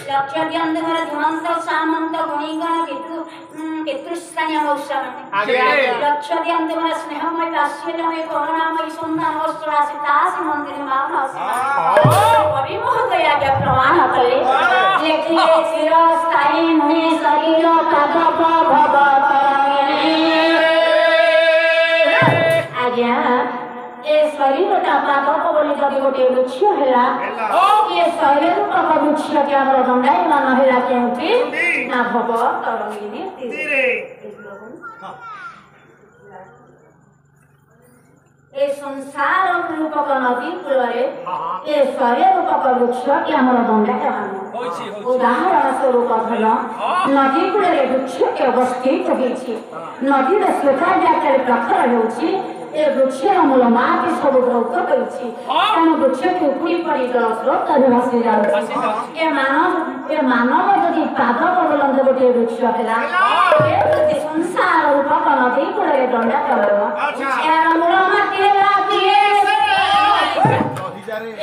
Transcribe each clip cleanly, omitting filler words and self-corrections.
लक्ष्यद्यन्धर धीमन्त सामन्त गुणिगण पितृस्थानीय मौसमने लक्ष्यद्यन्धर स्नेहमय वात्सल्यमय करुणामय सुंदर वस्त्रवासितासि मंदिर मानसी कवि महोदय के प्रमाण कले लेखिए चिरस्थायी मुनि शरीर पादप भव आज्ञा ए शरीर का पादप बोली जदि गोटे वृक्ष हैला ये शरीर रूपक वृक्ष के हमर दंडायमान हैला केउठी ना भव तरंगिनी तीरे ए संसार रूपक नदी कूलरे ए शरीर रूपक वृक्ष के हमर दंडायमान उदाहरण स्वरूप भल नदी कूलरे वृक्ष के अवस्थित होइछि नदी रे स्रोता जाकर प्रखर होछि ए वृक्ष मूल माटी सब धौत करिछि तेणु वृक्ष के उपरी पड़ी जल स्रोत भासी जाउछि ए मानव यदि पादप बोलंद गोटे वृक्ष हैला ए संसार रूपक नदी कूलरे दंडा करब यार मूल माटी लागिए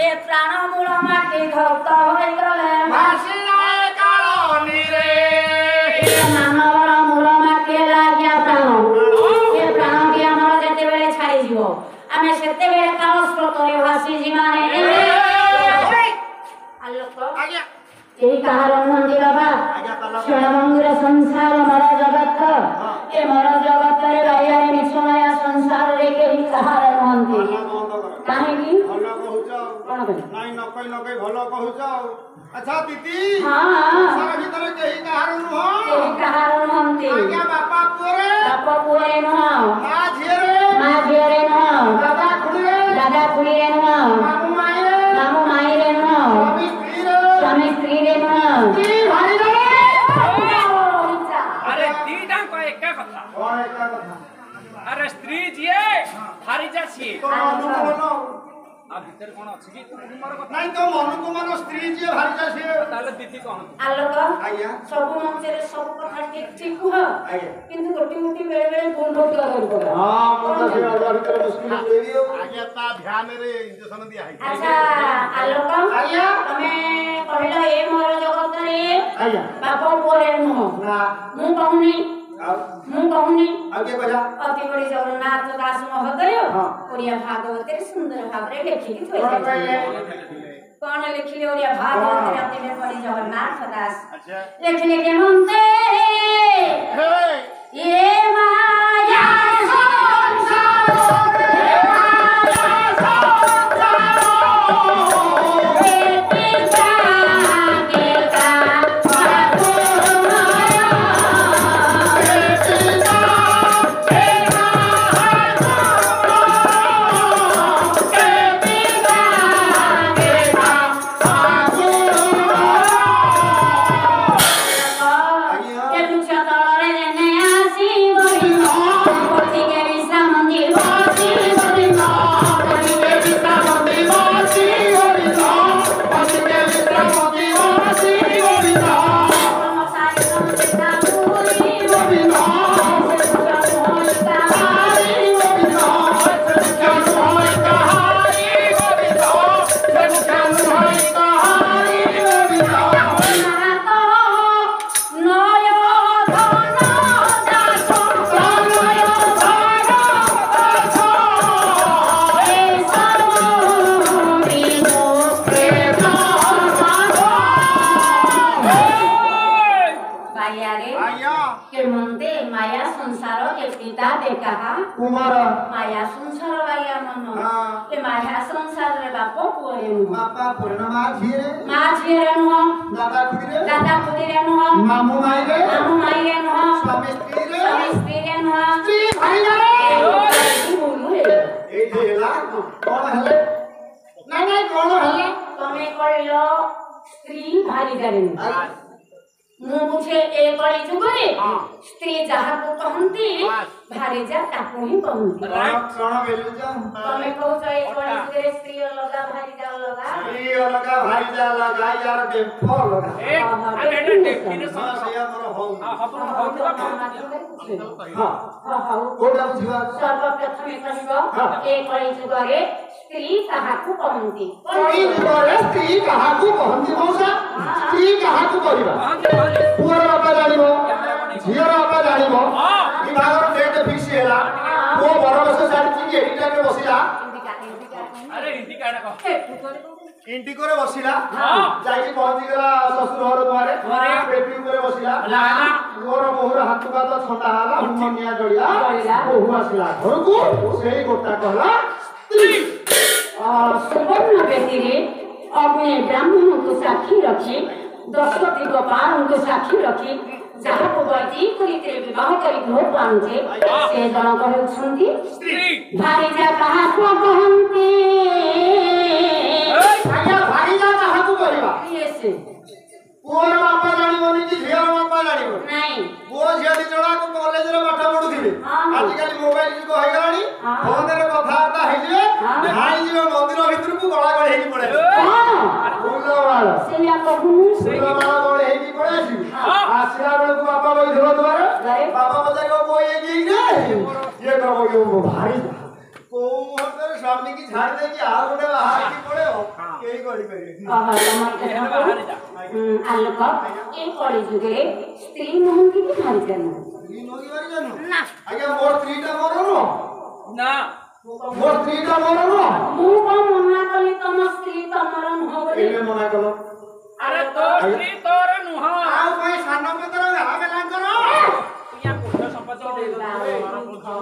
ए प्राण मूल माटी धौत होई गले भासी जाए कालोनी रे मानवर मूल माटी लागिया प्राण ए प्राण के हमर जते बेले छाड़ी जीवो आमे सेते बेले काल स्रोत रे भासी जीवाने आलोक आज्ञा एही कहार मंदिर बाबा क्षण मंदिर संसार मर जगत ए मर जगत रे बाया निश्चय संसार रे केही कहार रहंती काहे की भलो कहउछ कोन नाही नकई नकई भलो कहउछ अच्छा दीदी हां सारा भीतर केही कहार नुह केही कहार रहंती आज्ञा बापा पुरे नुह मां झिरे नुह दादा खुली रे नुह मामू माई रे नुह स्वामी स्त्री रे नुह की भारी रे अरे दीदा को एक कथा कौन एक कथा अरे स्त्री जिए हारी जासी आ भीतर कोन अछि कि तुमर कथा नहीं तो मन तुमन स्त्री जे भारी जासी ताले दीदी कोन आलोक आज्ञा सब मंचरे सब कथा ठीक ठीक हुआ आज्ञा किंतु गोटी गोटी बेले बेले भूल भूल कर पड़ा हां मन से ऑर्डर भीतर मुश्किल देलियो आज्ञा ता ध्यान रे इंजेक्शन दिया है अच्छा आलोक आज्ञा तमे कहला ए मोर जगत रे आज्ञा बाप पोरे नुह ना मु कहूनी आगे बजा अति बड़ी जगन्नाथ दास महोदय ओडिया भागवत रे सुंदर भाव रे लिखि थोइ कोन लिखिले ओडिया भागवत रे अति बड़ी जगन्नाथ दास अच्छा लिखिले के मनते ये माया संसार कुमार माया संसार बाया मन के माया संसार रे बाप पुरे बापा पूर्णमा झिरे नुह दादा खुदी रे नुह मामू माई रे नुह स्वामी स्त्री रे नुह स्त्री भाई रे ए जेला कोन हले नहीं कोन हले तमे कहलो स्त्री भारी जाने मु बुझे ए कली जुगरे स्त्री जहा को कहंती भारी जा ताको ही कहंती कोन बेलुजा तमे कहू ए कली जुगरे स्त्री लगा भारी जा लगा भाई जा लगा यार देखो लगा ए अरे डेफिनेशन से हमर हो हां कोडा बुझिबा सर्वप्रथम कहबो ए कली जुगरे ସ୍ତ୍ରୀ କାହାକୁ କହନ୍ତି? କଳି ଯୁଗରେ ସ୍ତ୍ରୀ କାହାକୁ କହନ୍ତି ମଉସା? ସ୍ତ୍ରୀ କାହାକୁ କହିବା? ପୁଅର ବାପା ଜାଣିବ, ଝିଅର ବାପା ଜାଣିବ। ବିବାହର ଡେଟ୍ ଫିକ୍ସ ହେଲା, ପୁଅ ବରବେଶ ଛାଡିଛି କି ଏଠି ଟାଇମରେ ବସିଲା, अरे हिंदी काढा का ଇଣ୍ଟି করে ବସିଲା, ଯାଇକି ପହଞ୍ଚିଗଲା ଶ୍ୱଶୁର ଘର ଦୁଆରେ, ପେଟି ଉପରେ ବସିଲା, ପୁଅର ବୋହୁର ହାତ ପାଦ ଛଣ୍ଡା ହେଲା, ନିଆଁ ଜଳିଲା, ବୋହୂ ଆସିଲା ଘରକୁ, ସେଇ ଗୋଟା କହିଲା ସ୍ତ୍ରୀ। ସୁବର୍ଣ୍ଣ ବେଦୀରେ ଅଗ୍ନି ବ୍ରାହ୍ମଣଙ୍କୁ ସାକ୍ଷୀ ରଖି 10 ଦିଗ ପାରଙ୍କୁ ସାକ୍ଷୀ ରଖି ଯାହାକୁ ବୈଦିକ ରୀତିରେ ବିବାହ କରି ଘରକୁ ଆଣୁଛେ ସେ ଜଣକ ହେଉଛନ୍ତି स्त्री ଭାରିଜା କାହାକୁ କହନ୍ତି? ଆଜ୍ଞା ଭାଇଜା କାହାକୁ କହିବା? କିଏ ସେ? ପୁଅର ବାପା ଜାଣିବନି କି ଝିଅର ବାପା ଜାଣିବନି। ନାଇଁ ପୁଅ ଝିଅ ଦି ଜଣକ କଲେଜରେ ପାଠ ପଢୁଥିବେ, ଆଜିକାଲି ମୋବାଇଲ ଯୁଗ ହେଇଗଲାଣି, ଫୋନରେ କଥାବାର୍ତ୍ତା ହେଇଯିବେ, ଭାଇ ଯିବେ ମନ୍ଦିର ଭିତରକୁ ଗଳାଗଳି ହେଇକି ପଳେଇ ଆସିବେ। ଫୁଲମାଳ ସେଇଆ କହୁନୁ। ଫୁଲମାଳ ଗଳି ହେଇକି ପଳେଇ ଆସିବେ। ଆସିଲା ବେଳକୁ ବାପା ବଇଥିବ ଦୁଆରେ, ବାପା ପଚାରିବ ପୁଅ ହେଇକି ଇଏ କହିବ ଭାଇ କୋଉ ମୁହୂର୍ତ୍ତରେ ସ୍ୱାମୀ କି ଛାଡି ଦେଇକି ଆଉ ଗୋଟେ ବାହା ହେଇକି ପଳେଇବ, କେହି କରିପାରିବେନି। ଆଲୋକ ଏ କଳି ଯୁଗରେ ସ୍ତ୍ରୀ ନୁହନ୍ତି କି ଭାରିଜା ନୁହନ୍ତି? ସ୍ତ୍ରୀ ନୁହଁ ଭାରି ଜାନୁ? ଆଜ୍ଞା ମୋର ସ୍ତ୍ରୀଟା ମୋର ନୁହଁ, ना ମୋର ସ୍ତ୍ରୀଟା ମୋର ନୁହଁ। ମୁଁ କଣ ମନା କଲି ତମ ସ୍ତ୍ରୀ ତମର ନୁହଁ ବୋଲି? ଏବେ ମନା କଲ। अरे तो स्त्री तोर नुह ଆଉ ପାଇଁ ସାନ ପୁତ୍ର ଗାଁ ବେଲାଙ୍କର या कोठ संपत्ति दे दो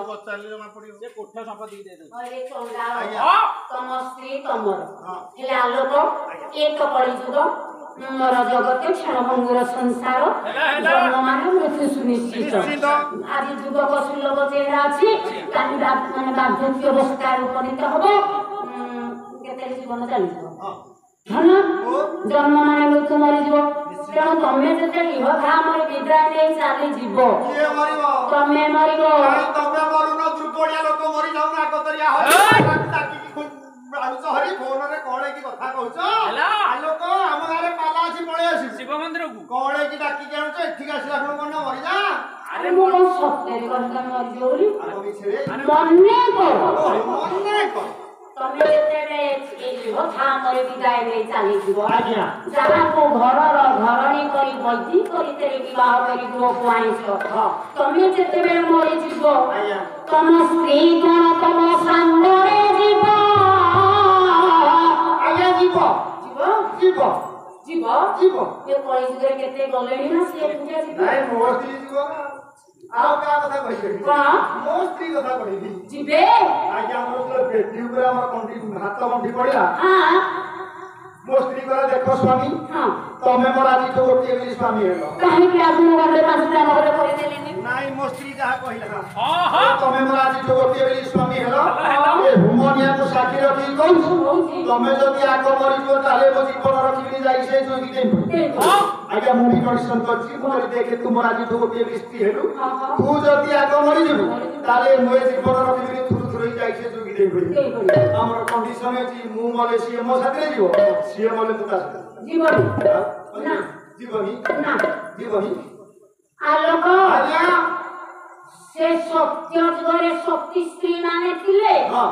ପଚାରିଲେ ଜଣା ପଡିବ। से कोठ संपत्ति दे दो ଅରେ ଚଣ୍ଡାଳ, हां ତମ ସ୍ତ୍ରୀ ତମର। ହେଲେ ଆଲୋକ ଏ ତ କଳି ଯୁଗ, ମୋର ଜଗତ କ୍ଷଣଭଙ୍ଗୁର ସଂସାର, ଜନ୍ମମାନ ମୃତ୍ୟୁ ସୁନିଶ୍ଚିତ। ଆଜି ଯୁବକ ସୁଲଭ ଚେହେରା ଅଛି, କାଲି ମାନେ ବାର୍ଦ୍ଧକ୍ୟ ଅବସ୍ଥାରେ ଉପନୀତ ହବ, କେତେବେଳେ ଜୀବନ ଚାଲିଯିବ। ଧନ ଜନ୍ମ ମାନେ ମୃତ୍ୟୁ ମରିଯିବ। ତେଣୁ ତମେ ଯେତେ ଇହଧା ଆମର ବିଦାୟ ନେଇ ଚାଲିଯିବ, କିଏ ମରିବ? ତମେ ମରିବ। କାଇଁ ତମେ ମରୁନ? ଦୁର୍ବଳିଆ ଲୋକ ମରି ଯାଉନ ଆଗତରିଆ ଡାକିକି ଆଣୁଛ ହରି ଫୋନରେ କଣ କି କଥା କହୁଛ? ଆଲୋକ ଆମ ଗାଁରେ ପାଲା ଅଛି ପଳେଇ ଆସିବୁ। शिव मंदिर को କଣ କି ଡାକିକି ଆଣୁଛ? ଏଠିକି ଆସିଲା କଣ କଣ ମରିଯା? ଆରେ ମୁଁ କଣ ସତରେ କହିଲି ମରିଯିବ ବୋଲି? ଆଗ ମିଛରେ ମନେ କର ମନେ କର। ତମେ ଯେତେବେଳେ ଇହଧା ଆମର ବିଦାୟ ନେଇ ଚାଲିଯିବ, ଆଜ୍ଞା ଯାହାକୁ ଘରର ଘରଣୀ କରି ବୈଦିକ ରୀତିରେ ବିବାହ କରି ପୁଅକୁ ଆଣିଛ, ତମେ ଯେତେବେଳେ ମରିଯିବ ଆଜ୍ଞା ତମ ସ୍ତ୍ରୀ କଣ ତମ ସାଙ୍ଗରେ ଯିବ? ଆଜ୍ଞା ଯିବ ଯିବ ଯିବ ଯିବ ଯିବ। ଏ କଳି ଯୁଗରେ କେତେ ଗଲେଣି ନା ସିଏ ଏକୁଟିଆ ଯିବ? ନାଇଁ ମୋ ସ୍ତ୍ରୀ ଯିବ ନା। ଆଉ କାହା କଥା କହିବି? କଣ ମୋ ସ୍ତ୍ରୀ କଥା କହିବି। ଯିବେ? ଆଜ୍ଞା ଆମର ଯେତେବେଳେ ପେଟି ଉପରେ ଆମର ହାତ ଗଣ୍ଠି ପଡିଲା, ହଁ ମୋ ସ୍ତ୍ରୀ କହିଲା ଦେଖ ସ୍ୱାମୀ, ହଁ ତମେ ମୋର ଆଜିଠୁ ଗୋଟିଏ ବୋଲି ସ୍ୱାମୀ ହେଲ। କାହିଁକି ଆପଣ ଗଲେ 5ଟା ନଗର କରିଦେଲେନି? ନାଇଁ ମୋ ସ୍ତ୍ରୀ ଯାହା କହିଲା, हां हां ତମେ ମୋର ଆଜିଠୁ ଗୋଟିଏ ବୋଲି ସ୍ୱାମୀ ହେଲ। ଏ ହୁମନିଆକୁ ସାକ୍ଷୀ ରଖିକି କହୁଛୁ, ତମେ ଯଦି ଆଗ ମରିଯିବ ତାହେଲେ ମୋ ଜୀବନ ରଖିକି ଯାଇ ସେ ଯୋଗୀ ଦେବି। ଆଜ୍ଞା ମୁଁ ବି କଣ୍ଡିସନ କରିଛି, ମୁଁ ଯଦି ଦେଖେ ତୁ ମୋର ଆଜିଠୁ ଗୋଟିଏ ବୋଲି ସ୍ତ୍ରୀ ହେଲୁ, ତୁ ଯଦି ଆଗ ମରିଯିବୁ ତାହେଲେ ମୁଁ ଏ ଜୀବନ ରଖିବି ଥୁରୁ ଥୁରୁ ଯାଇ ସେ ଯୋଗୀ ଦେବି। ଆମର କଣ୍ଡିସନ ଅଛି, ମୁଁ ମଲେ ସିଏ ମୋ ସାଥିରେ ଯିବ, ସିଏ ମଲେ ତୁ ତା ସାଥିରେ ଯିବନି ନା ଯିବନି ନା। ଯିବନି। ଆଲୋକ ଆଜ୍ଞା ସେ ସତ୍ୟ ଯୁଗରେ ସତୀ ସ୍ତ୍ରୀ ମାନେ ଥିଲେ, ହଁ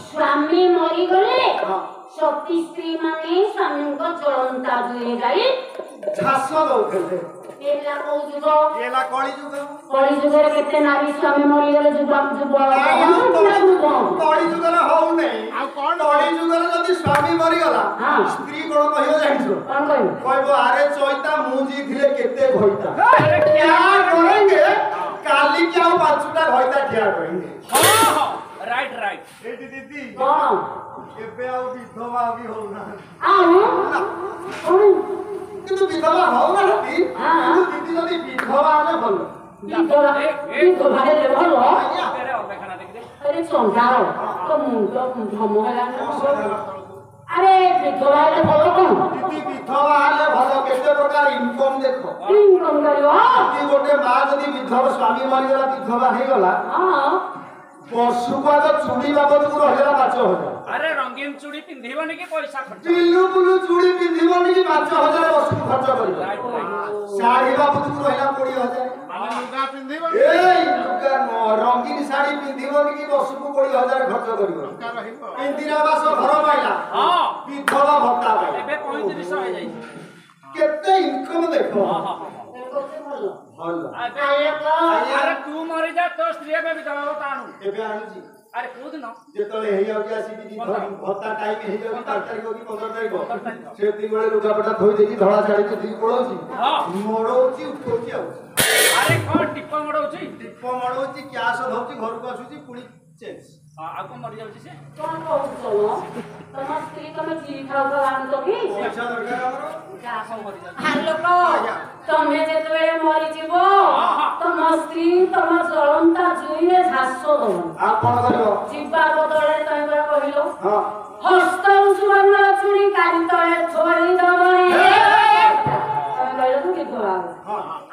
ସ୍ୱାମୀ ମରିଗଲେ ହଁ ସତୀ ସ୍ତ୍ରୀ ମାନେ ସ୍ୱାମୀଙ୍କ ଜ୍ୱଳନ୍ତା ଜୁଇରେ ଯାଇ ଝାସ ଦଉଥିଲେ। ହେଲା କୋଉ ଯୁଗ? ଇଏ ହେଲା କଳି ଯୁଗ। କଳି ଯୁଗରେ କେତେ ନାରୀ ସ୍ୱାମୀ ମରିଗଲେ ଯୁଗ କଳି ଯୁଗରେ ହଉନାହିଁ। ଆଉ କଣ କଳି ଯୁଗରେ ଯଦି ସ୍ୱାମୀ ମରିଗଲା, ହଁ। ସ୍ତ୍ରୀ କଣ କହିବ ଜାଣିଛ? କଣ କହିବୁ? କହିବ ଆରେ ଚଇତା ମୁଁ ଜିଥିଲେ କେତେ ଘଇତା क्या करेंगे काली की ଆଉ 5ଟା ଘଇତା ଠିଆ କରେंगे। हां हां राइट राइट ଏଠି ଦିଦି କଣ ଏବେ ଆଉ ବିଧବା ବି ହଉନାହାନ୍ତି, ଆଉ କଣ କିନ୍ତୁ ବିଧବା ହଉନାହାନ୍ତି, କିନ୍ତୁ ଦିଦି ଯଦି ବିଧବା ହେଲେ ଭଲ। ବିଧବା ହେଲେ ଭଲ? ଆଜ୍ଞା तेरे और देखना देख दे ଆରେ ଚଣ୍ଡାଳ ତ ମୁଣ୍ଡ ଭ୍ରମ ହେଲାନି। ଆରେ ବିଧବା ହେଲେ ଭଲ କଣ? ଦିଦି ବିଧବା ହେଲେ ଭଲ, କେତେ ପ୍ରକାର ଇନକମ ଦେଖ। ଇନକମ୍ କରିବ? ଯଦି ଗୋଟେ ମା ଯଦି ବିଧବା ସ୍ୱାମୀ ମରିଗଲା ବିଧବା ହେଇଗଲା, ହଁ ବର୍ଷକୁ ଆଗ ଚୁଡ଼ି ବାବଦକୁ ରହିଲା 5,000। अरे रंगीन चूड़ी पिंधिबनी के पैसा खर्च ବିଲୁ ବୁଲୁ ଚୁଡ଼ି ପିନ୍ଧିବନି କି 5,000 ବର୍ଷକୁ ଖର୍ଚ୍ଚ କରିବ। राइट राइट শাড়ি বাবদ রহিলা 20,000 মানে লুগা পিন্ধিব এই লুগা রঙিন শাড়ি পিন্ধিব কি বসুକୁ 20,000 খরচ করিব লুগা রহিব ইন্দিরা আবাস ঘর পাইলা ହଁ বিধবা ভত্তা পাইলা ଏବେ 3500 ହେଇଯାଇଛି কেতে ইনকম দেখো ହଁ ହଁ ହଁ ଭଲ ଆରେ ତୁ ମରିଯା ତୋ ସ୍ତ୍ରୀ ଏବେ ବିଧବା ଭତ୍ତା ଆଣୁ ଏବେ ଆଣୁଛି ଆରେ କୋଉ ଦିନ ଯେତେବେଳେ ହେଇଯାଉଛି ଆସିକି ଭତ୍ତା ଟାଇମ ହେଇଯାଉଛି 4 ତାରିଖ କି 15 ତାରିଖ ସେତିକି ବେଳେ ଲୁଗାପଟା ଥୋଇ ଦେଇକି ଧଳା ଶାଢୀ ପିନ୍ଧିକି ପଳଉଛି ମଡଉଛି ଉଠଉଛି ଆଉ ଆରେ କଣ ଟିପ ମଡଉଛି ଦୀପ ମଡଉଛି କ୍ୟାସ ଧରୁଛି ଘରକୁ ଆସୁଛି ପୁଣି ଚେଞ୍ଜ ଆଉ କଣ ମରିଯାଉଛି ସେ କଣ କହୁଛ ତମ ସ୍ତ୍ରୀ ତମେ ଚିରି ଖାଉଛ ଆଣୁଛ କି ପଇସା ଦରକାର ଆମର ସବୁ ମରିଯାଉଛି ଆଲୋକ ତମେ ଯେତେବେଳେ ମରିଯିବ ତମ ସ୍ତ୍ରୀ ତମ ଜଳନ୍ତା ଜୁଇରେ ଝାସ ଦବ ଆଉ କଣ କରିବ ଯିବା ବଦଳରେ ତମେ ପରା କହିଲ ହଁ ହସ୍ତ ସୁବର୍ଣ୍ଣ ଚୁରି କାଲି ତଳେ ଥୋଇ ଦବଣି ତମେ କହିଲ ତୁ ବିଧବା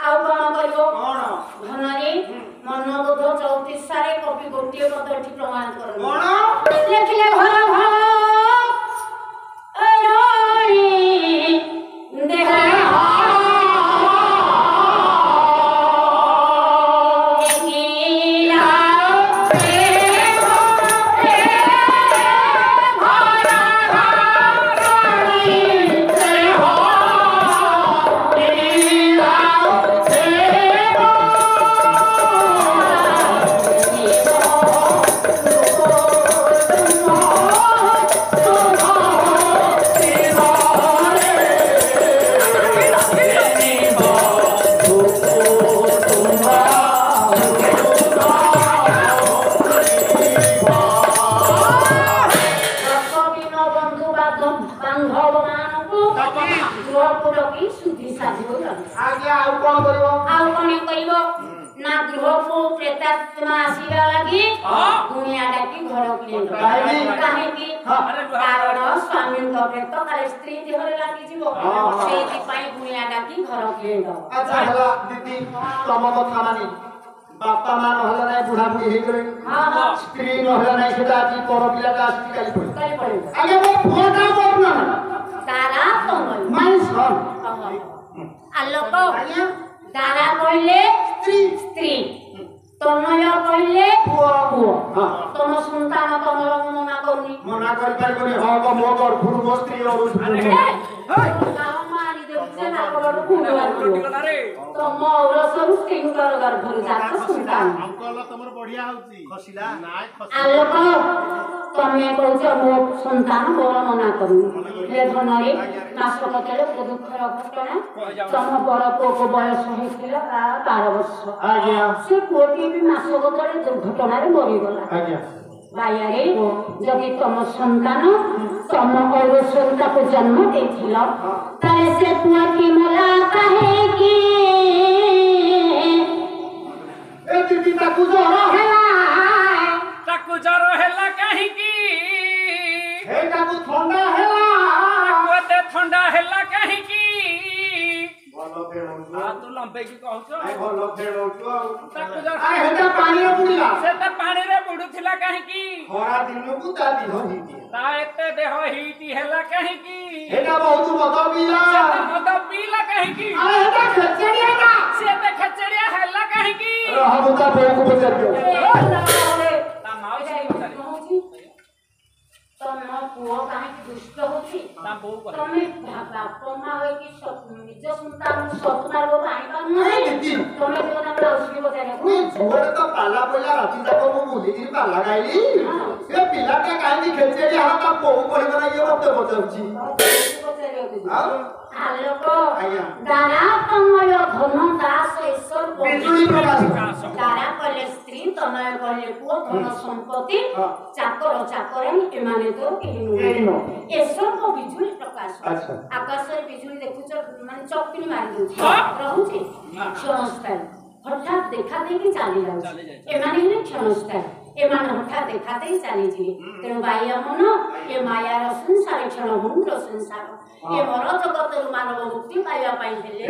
ଆଉ କଣ କରିବ କଣ ଧନରେ ମନବୋଧ 34 କପି ଗୋଟିଏ ପଦ ଏଠି ପ୍ରମାଣ କରନ୍ତୁ କଣ ଲେଖିଲେ ଘର ଘର ଦେହ ଆଜ୍ଞା ଆଉ କଣ କରିବ ଆଉ କଣ କରିବ ନା ଗୃହକୁ ପ୍ରେତାତ୍ମା ଆସିବା ଲାଗି ଗୁଣିଆ ଡାକି ଘରକୁ ନେଇଯିବ କାହିଁକି କାରଣ ସ୍ୱାମୀଙ୍କ ପ୍ରେତ କାଳେ ସ୍ତ୍ରୀ ଦେହରେ ଲାଗିଯିବ ସେଇଥିପାଇଁ ଗୁଣିଆ ଡାକି ଘରକୁ ନେଇଯିବ ଆଚ୍ଛା ହେଲା ଦିଦି ତମ କଥା ମାନି ବାପା ମା ନହେଲା ନାଇଁ ବୁଢା ବୁଢୀ ହେଇଗଲେ ସ୍ତ୍ରୀ ନହେଲା ନାଇଁ ସେଟା ଆଜି ପର ପିଲାଟା ଆସିକି କାଲି ପଡିବ କାଲି ପଡିବ ଆଜ୍ଞା ମୋ ପୁଅଟା କରୁନା ତାରା ତମୟ ମାଇ ସନ୍ ଆଲୋକ ଆଜ୍ଞା ତାରା କହିଲେ ସ୍ତ୍ରୀ ତନୟ କହିଲେ ପୁଅ ପୁଅ ହଁ ତମ ସନ୍ତାନ ତମର ମନା କରୁନି ମନା କରିପାରିବନି ହଁ ମୋ ଗର୍ଭରୁ ମୋ ସ୍ତ୍ରୀ ଅରୁଷ ତମ ଔରସରୁ ସ୍ତ୍ରୀଙ୍କର ଗର୍ଭରୁ ଜାତ ସନ୍ତାନ ଅଙ୍କଲ ତମର ବଢିଆ ହଉଛି ଖସିଲା ନାଇଁ ଖସି ଆଲୋକ ତମେ କହୁଛ ମୋ ସନ୍ତାନ ମୋର ମନା କରୁନି ହେ ଧନରେ ମାସକ ତଳେ ଗୋଟେ ଦୁଃଖର ଘଟଣା ତମ ବଡ ପୁଅକୁ ବୟସ ହେଇଥିଲା 12 ବର୍ଷ ଆଜ୍ଞା ସେ ପୁଅଟି ବି ମାସକ ତଳେ ଦୁର୍ଘଟଣାରେ ମରିଗଲା ଆଜ୍ଞା ବାୟାରେ ଯଦି ତମ ସନ୍ତାନ ତମ ଔରସରୁ ତାକୁ ଜନ୍ମ ଦେଇଥିଲ ତାହେଲେ ସେ ପୁଅଟି ମଲା କାହିଁକି ଏ ଦିଦି ତାକୁ ଜର ହେଲା କାହିଁକି ତାକୁ ଥଣ୍ଡା ହେଲା ଏତେ ଥଣ୍ଡା ହେଲା କାହିଁକି ଭଲ ଖେଳଉଛୁ ତୁ ଲମ୍ବେଇକି କହୁଛୁ ଭଲ ଖେଳଉଛୁ ଆଉ ତାକୁ ହେଟା ପାଣିରେ ବୁଡ଼ିଲା ସେଟା ପାଣିରେ ବୁଡୁଥିଲା କାହିଁକି ଖରା ଦିନକୁ ତା ଦେହ ହେଇଛି ତା ଏତେ ଦେହ ହିଟ୍ ହେଲା କାହିଁକି ହେଟା ବହୁତ ମଦ ପିଇଲା ସେଟା ମଦ ପିଇଲା କାହିଁକି ହେଟା ଖେଚେଡିଆ ଟା ସେ ଏତେ ଖେଚେଡିଆ ହେଲା କାହିଁକି ରହବୁ ତା ବୋଉକୁ ପଚାରିବ ତା ମାଉସୀ ପଚାରିବ ତମ ପୁଅ କାହିଁକି ଦୁଷ୍ଟ ହଉଛି ତା ବୋଉ କହିବ ତମେ ବାପ ମା ହୋଇକି ନିଜ ସନ୍ତାନକୁ ସ୍ୱପ୍ନକୁ ଆଣିପାରୁନ ତମେ ଯୋଉ ତାଙ୍କର ଔଷଧି ପଚାରିବାକୁ ଝୁଅରେ ତ ପାଲା ପଇଲା ରାତି ଯାକ ମୁଁ ବୁଲିକିରି ପାଲା ଗାଇଲି ଏ ପିଲାଟା କାହିଁକି ଖେଚେଡିଆ ହେଲା ତା ବୋଉ କହିବ ନା ଇଏ ମତେ ପଚାରୁଛି ଆଉ ଆଲୋକ ଆଜ୍ଞା ଦାରା ତମୟ ଧନ ଦାସ ଈଶ୍ୱର ବିଜୁଳି ପ୍ରକାଶ ଦାରା କହିଲେ ସ୍ତ୍ରୀ ତନୟ କହିଲେ ପୁଅ ଧନ ସମ୍ପତ୍ତି ଚାକର ଚାକରାଣୀ ଏମାନେ ତ କେହି ନୁହେଁ ଈଶ୍ୱରଙ୍କ ବିଜୁଳି ପ୍ରକାଶ ଆକାଶରେ ବିଜୁଳି ଦେଖୁଛ ମାନେ ଚକିରି ମାରି ଦଉଛି ରହୁଛି କ୍ଷଣସ୍ଥାୟୀ ହଠାତ୍ ଦେଖା ଦେଇକି ଚାଲି ଯାଉଛି ଏମାନେ ହେଲେ କ୍ଷଣସ୍ଥାୟୀ ଏମାନେ ହଠାତ୍ ଦେଖା ଦେଇ ଚାଲିଯିବେ ତେଣୁ ବାହ୍ୟ ମନ ଏ ମାୟାର ସଂସାର କ୍ଷଣ ଭଙ୍ଗୁର ସଂସାର ଏ ମର ଜଗତରୁ ମାନବ ମୁକ୍ତି ପାଇବା ପାଇଁ ହେଲେ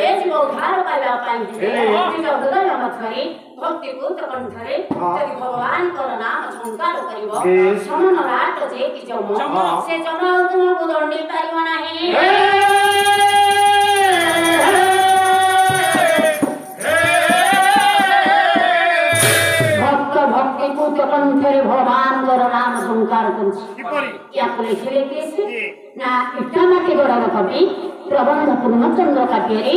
ଏ ଜୀବ ଉଦ୍ଧାର ପାଇବା ପାଇଁ ହେଲେ ନିଜ ହୃଦୟ ମଧ୍ୟରେ ଭକ୍ତିକୁ କଣ୍ଠରେ ଯଦି ଭଗବାନଙ୍କର ନାମ ଝଙ୍କାର କରିବ ସମନ ରାଟ ଯେ କି ଜମ ସେ ଜମ ତୁମକୁ ଦଣ୍ଡି ପାରିବ ନାହିଁ लिखिले किसी ना इटामाटी बड़र कवि प्रबंध पूर्णचंद्र काव्य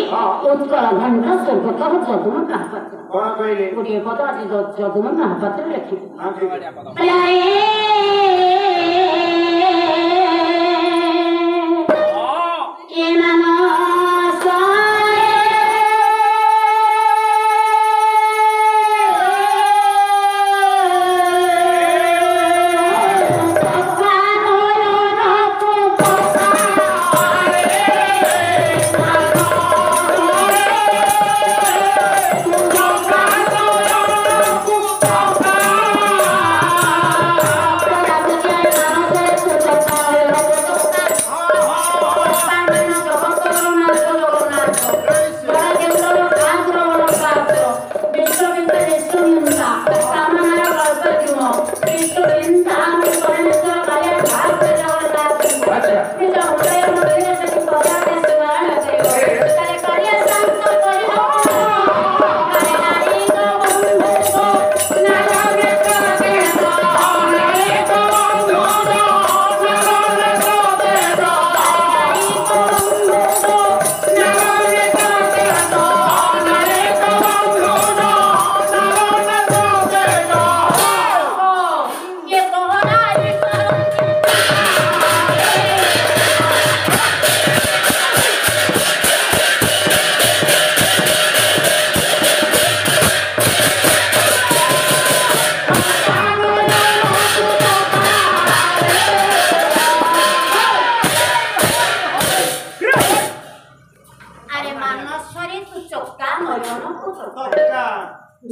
उत्कल घंट स्वर्गतः जदुम महापात्र कौन कहले गोटे पद आज जदुम महापात्र लिखि हां ठीक है ये मानो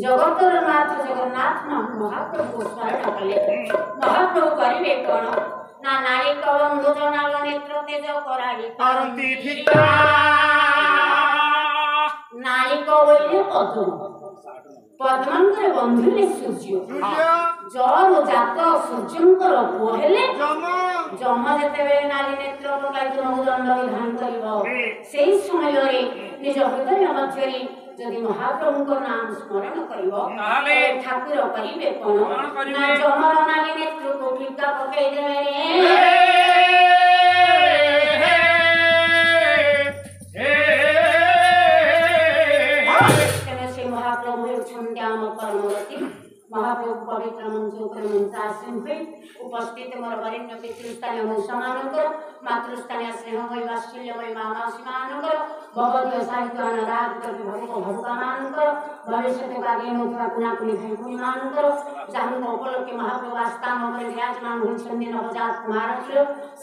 जगतर नाथ जगन्नाथ महाप्रभु स्मरण कले महाप्रभु करिवे कोन ना नारी कलम भोजनाल नेत्र तेज कराई करंती ठिका नारी कवैले पद्म पद्मांकर बंधुले सूर्य जल जात सूर्यंकर पहले जम जेतेबे नारी नेत्र पकाई दंड विधान करिवो सेही समय रे निज हृदय मध्यरे यदि महाप्रभु को नाम स्मरण करिवो ताले ठाकुर करिवे कोन ना जमर नाली नेत्र को टीका पकाई देवे रे से महाप्रभु छंद्याम परमवती महाप्रभु पवित्र मंच ऊपर मंचासीन हुई उपस्थित मोर वरिष्ठ पितृस्थानीय मौसमानंकर मातृस्थानीय स्नेहमयी वात्सल्यमयी मामासीमानंकर भगवतीय साहित्य अनुराग कवि भगवत भगवानंकर भविष्य आगे नौथा कुनाकुनी भाई भूमिमानंकर जहाँ उपलक्षे महाप्रभु आस्थान में विराजमान होती नवजात कुमार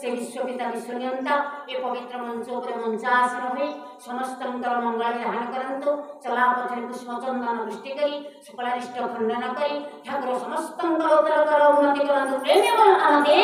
से विश्वपिता विश्वनियंता ये पवित्र मंच ऊपर मंचासीन हुई समस्त मंगल ध्यान करंतु चलापथरे पुष्पचंदन वृष्टि करी शुक्लारिष्ट खंडन करी ठाकुर समस्त उन्नति करंतु प्रेम आनंदे